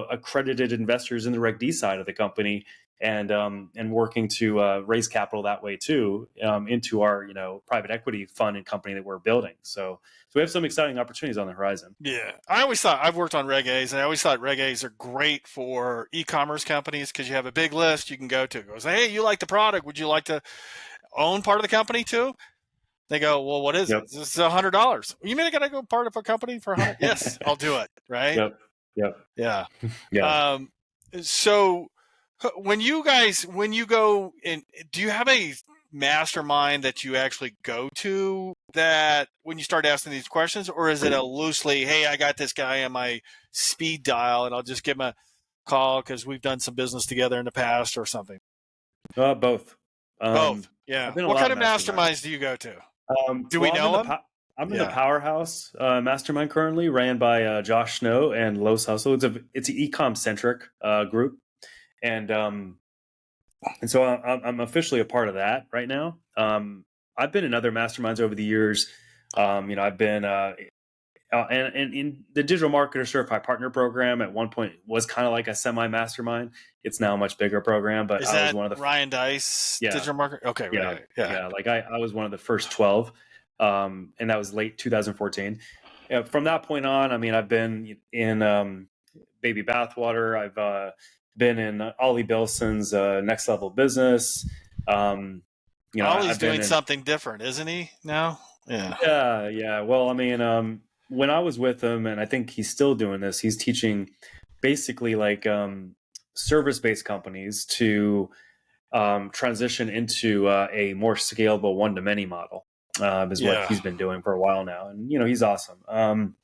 accredited investors in the Reg D side of the company and working to raise capital that way too, into our, private equity fund and company that we're building. So we have some exciting opportunities on the horizon. Yeah. I always thought, I've worked on Reg A's, and I always thought Reg A's are great for e-commerce companies because you have a big list you can go to. It goes, hey, you like the product. Would you like to own part of the company too? They go, well, what is it? This is $100. You mean I got to go part of a company for $100? Yes, I'll do it. Right. Yep. Yeah. Yeah. So when you go in, do you have a mastermind that you actually go to that when you start asking these questions, or is it a loosely, hey, I got this guy on my speed dial and I'll just give him a call because we've done some business together in the past or something? Both. Both. Yeah. What kind of masterminds do you go to? Do we know them? I'm in the Powerhouse Mastermind currently, ran by Josh Snow and Los Hustle. It's an ecom centric group, and so I'm officially a part of that right now. I've been in other masterminds over the years. I've been and in the Digital Marketer Certified Partner Program at one point was kind of like a semi mastermind. It's now a much bigger program, but I was one of the Ryan Dice Digital Marketer. Okay, right. Yeah. Like I was one of the first 12, and that was late 2014. From that point on, I mean, I've been in Baby Bathwater. I've been in Ollie Bilson's Next Level Business. Ollie's doing something different, isn't he now? Yeah. Well, I mean, when I was with him, and I think he's still doing this, he's teaching basically like service-based companies to transition into a more scalable one-to-many model, is what he's been doing for a while now. And, he's awesome. And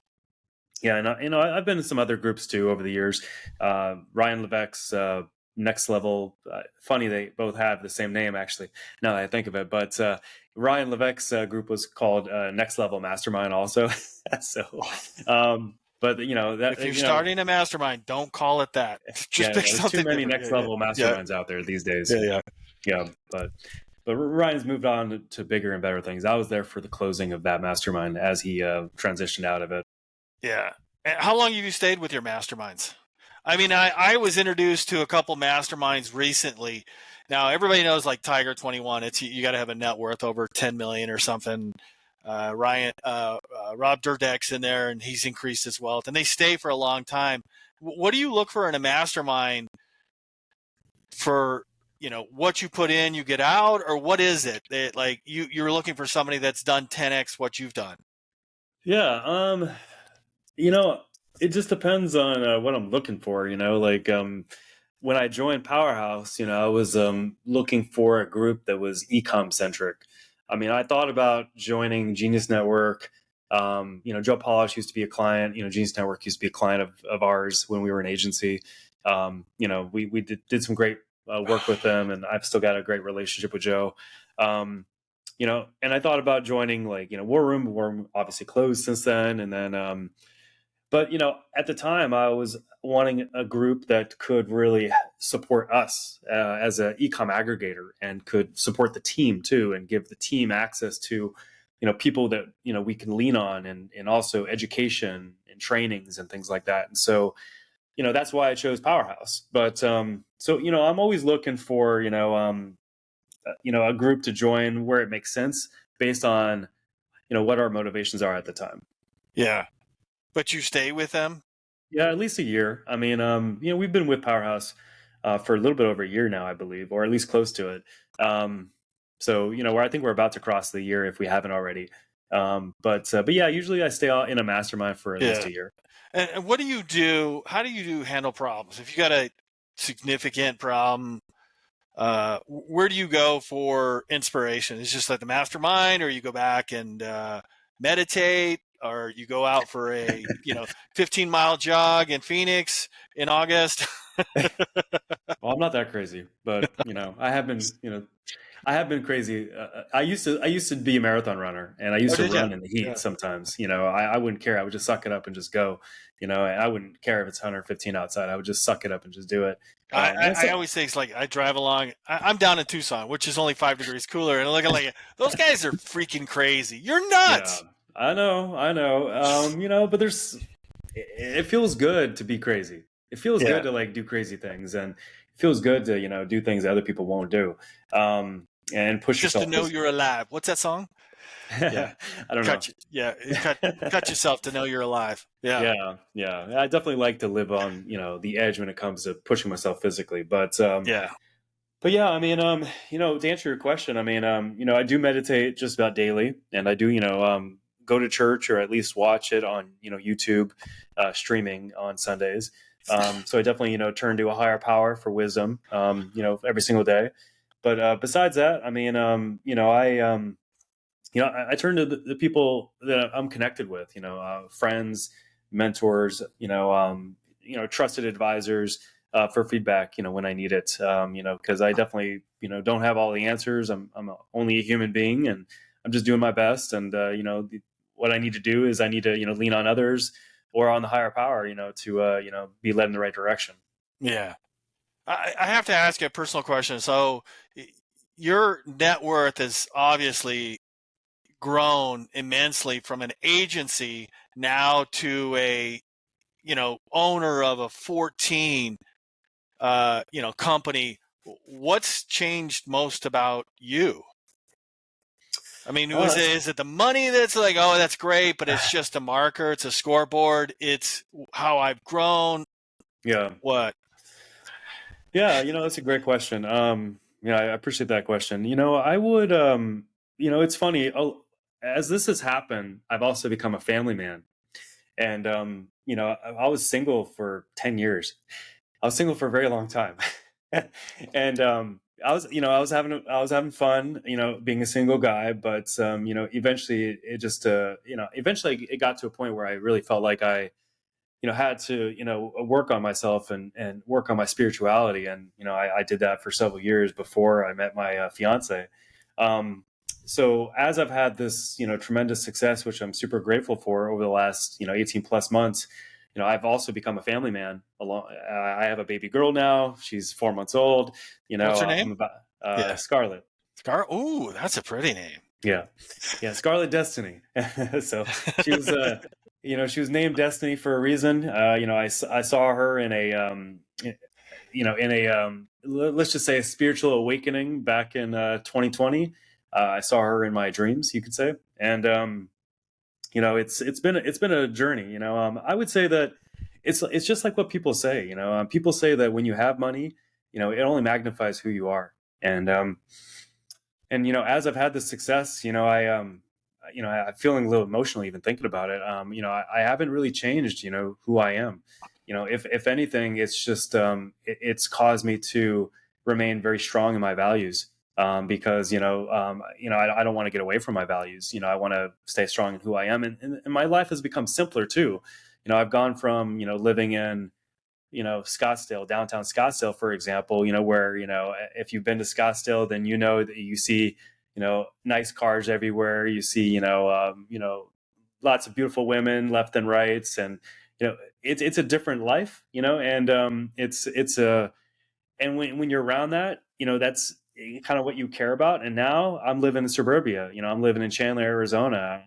I've been in some other groups too over the years. Ryan Levesque's Next Level. Funny they both have the same name, actually, now that I think of it. But Ryan Levesque's group was called Next Level Mastermind also. So, but that If you're starting a mastermind, don't call it that. Just pick there's something too many different. Next Level Masterminds out there these days. Yeah. But Ryan's moved on to bigger and better things. I was there for the closing of that mastermind as he transitioned out of it. Yeah. And how long have you stayed with your masterminds? I mean, I was introduced to a couple masterminds recently. Now everybody knows like Tiger 21. It's you got to have a net worth over 10 million or something. Rob Dyrdek's in there, and he's increased his wealth, and they stay for a long time. What do you look for in a mastermind? For what you put in, you get out, or what is it? Like you're looking for somebody that's done 10x what you've done. Yeah. It just depends on what I'm looking for. When I joined Powerhouse, I was looking for a group that was ecom centric. I mean, I thought about joining Genius Network. Joe Polish used to be a client. Genius Network used to be a client of ours when we were an agency. We did some great work with them, and I've still got a great relationship with Joe. And I thought about joining War Room obviously closed since then. And then, but at the time I was wanting a group that could really support us as an ecom aggregator and could support the team too, and give the team access to, people that, we can lean on, and also education and trainings and things like that. And so, that's why I chose Powerhouse. But, I'm always looking for, a group to join where it makes sense based on, what our motivations are at the time. Yeah. But you stay with them? Yeah, at least a year. I mean, we've been with Powerhouse for a little bit over a year now, I believe, or at least close to it. So, where I think we're about to cross the year if we haven't already. But yeah, usually I stay in a mastermind for at least a year. And what do you do? How do you handle problems? If you got a significant problem, where do you go for inspiration? It's just like the mastermind, or you go back and meditate, or you go out for a 15-mile jog in Phoenix in August? Well, I'm not that crazy, but I have been crazy. I used to be a marathon runner, and I used to run in the heat sometimes. I wouldn't care. I would just suck it up and just go. I wouldn't care if it's 115 outside. I would just suck it up and just do it. I always say it's like I drive along. I'm down in Tucson, which is only 5 degrees cooler, and looking like those guys are freaking crazy. You're nuts. Yeah, I know. But it feels good to be crazy. It feels good to do crazy things, and it feels good to do things that other people won't do. And push just yourself. To know you're alive. What's that song? Yeah, I don't know. Cut yourself to know you're alive. Yeah. I definitely like to live on the edge when it comes to pushing myself physically. But yeah, I mean, to answer your question, I mean, I do meditate just about daily, and I do go to church, or at least watch it on YouTube streaming on Sundays. So I definitely turn to a higher power for wisdom every single day. But besides that, I mean, I turn to the people that I'm connected with, friends, mentors, trusted advisors for feedback, when I need it, because I definitely, don't have all the answers. I'm only a human being, and I'm just doing my best. And, what I need to do is I need to, lean on others or on the higher power, to, be led in the right direction. Yeah. I have to ask you a personal question. So your net worth has obviously grown immensely from an agency now to a, owner of a 14, company. What's changed most about you? I mean, is it the money that's like, oh, that's great, but it's just a marker, it's a scoreboard, it's how I've grown? Yeah. What? Yeah, that's a great question. I appreciate that question. I would, it's funny. As this has happened, I've also become a family man. And, I was single for 10 years. I was single for a very long time. And, I was having fun, being a single guy, but, eventually it just, eventually it got to a point where I really felt like I had to, work on myself and work on my spirituality. And, I did that for several years before I met my fiance. So as I've had this, tremendous success, which I'm super grateful for over the last, 18 plus months, I've also become a family man. I have a baby girl now. She's 4 months old. What's her name? I'm about Scarlett. Ooh, that's a pretty name. Yeah. Scarlet Destiny. So she was, she was named Destiny for a reason. I saw her in let's just say a spiritual awakening back in 2020. I saw her in my dreams, you could say. And, it's been a journey, I would say that it's just like what people say, people say that when you have money, it only magnifies who you are. And as I've had this success, I'm feeling a little emotional even thinking about it. I haven't really changed, who I am. If anything, it's just it's caused me to remain very strong in my values. Because I don't want to get away from my values. I want to stay strong in who I am, and my life has become simpler too. I've gone from living in Scottsdale, downtown Scottsdale, for example, where, if you've been to Scottsdale, then that you see, nice cars everywhere. You see, lots of beautiful women left and right. And, it's a different life, and and when you're around that, that's kind of what you care about. And now I'm living in suburbia, I'm living in Chandler, Arizona.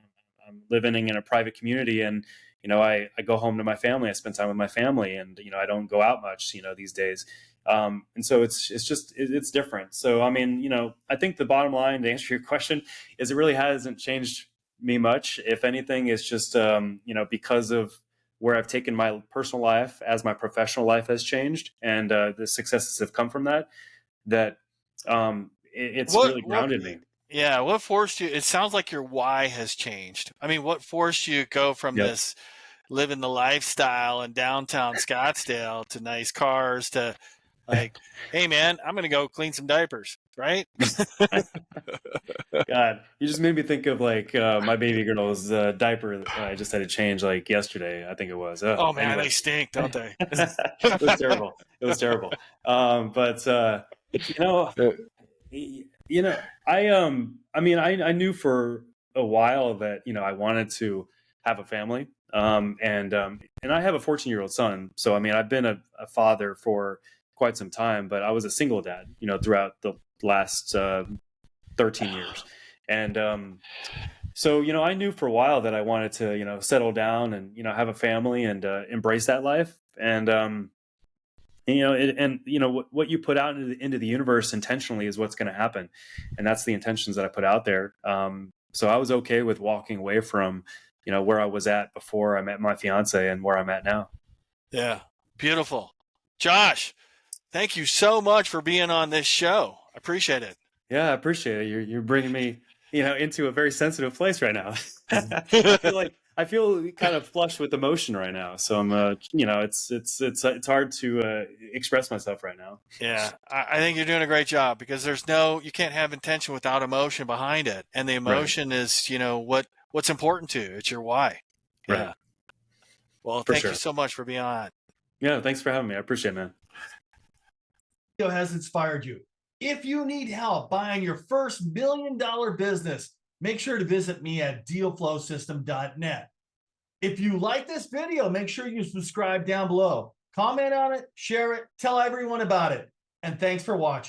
I'm living in a private community, and I go home to my family. I spend time with my family, and I don't go out much, these days. And so it's different. So I mean, I think the bottom line, to answer your question, is it really hasn't changed me much. If anything, it's just because of where I've taken my personal life as my professional life has changed, and the successes have come from that. It's really grounded me. Yeah. What forced you? It sounds like your why has changed. I mean, what forced you to go from this living the lifestyle in downtown Scottsdale to nice cars to like, hey man, I'm going to go clean some diapers, right? God, you just made me think of like my baby girl's diaper I just had to change like yesterday. I think it was. Oh man, anyway. They stink, don't they? It was terrible. It was terrible. I knew for a while that I wanted to have a family, and I have a 14-year-old son. So I mean, I've been a father for quite some time, but I was a single dad, throughout the last 13 years, and so I knew for a while that I wanted to settle down and have a family and embrace that life, and what you put out into the universe intentionally is what's going to happen. And that's the intentions that I put out there. So I was okay with walking away from, where I was at before I met my fiance and where I'm at now. Yeah. Beautiful. Josh, thank you so much for being on this show. I appreciate it. Yeah, I appreciate it. You're bringing me, into a very sensitive place right now. I feel kind of flushed with emotion right now. So I'm, it's hard to express myself right now. Yeah, I think you're doing a great job, because you can't have intention without emotion behind it. And the emotion is, what's important to you. It's your why. Yeah. Right. Well, thank you so much for being on. Yeah, thanks for having me. I appreciate it, man. Video has inspired you. If you need help buying your first $1 million business, make sure to visit me at dealflowsystem.net. If you like this video, make sure you subscribe down below. Comment on it, share it, tell everyone about it. And thanks for watching.